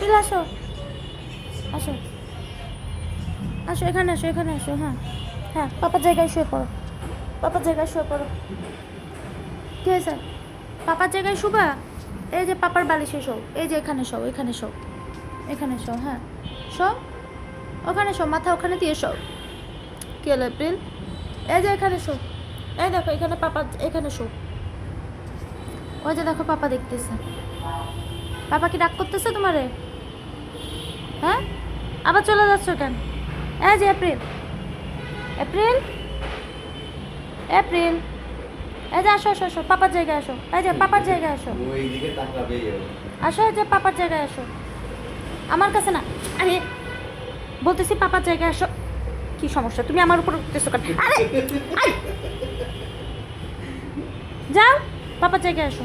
April আসো, আসো আসো, এখানে আসো, এখানে আসো। হ্যাঁ হ্যাঁ, পাপার জায়গায় শুয়ে পড়ো, পাপার জায়গায় শুয়ে পড়ো। ঠিক আছে, পাপার জায়গায় শুবা। এই যে পাপার বালিশে শো, এই যে এখানে শো, এখানে শো, এখানে শো। হ্যাঁ শো, ওখানে শো, মাথা ওখানে দিয়ে শো। কি হলো এপ্রিল? এই যে এখানে শো, এই দেখো এখানে পাপা, এখানে শো। ওই যে দেখো পাপা দেখতেছে। পাপা কি রাগ করতেছে তোমারে? হ্যাঁ, আবার চলে যাচ্ছ কেন? এই যে এপ্রিল, এপ্রিল, এপ্রিল, এই যে আসো আসো আসো, পাপার জায়গায় আসো। এই যে পাপার জায়গায় আসো, ওইদিকে তাকাবেই ও। আসো, এই যে পাপার জায়গায় আসো। আমার কাছে না, আরে বলতেছি পাপার জায়গায় আসো। কি সমস্যা, তুমি আমার উপর উঠতেছো কেন? আরে আই! যাও, পাপার জায়গায় আসো।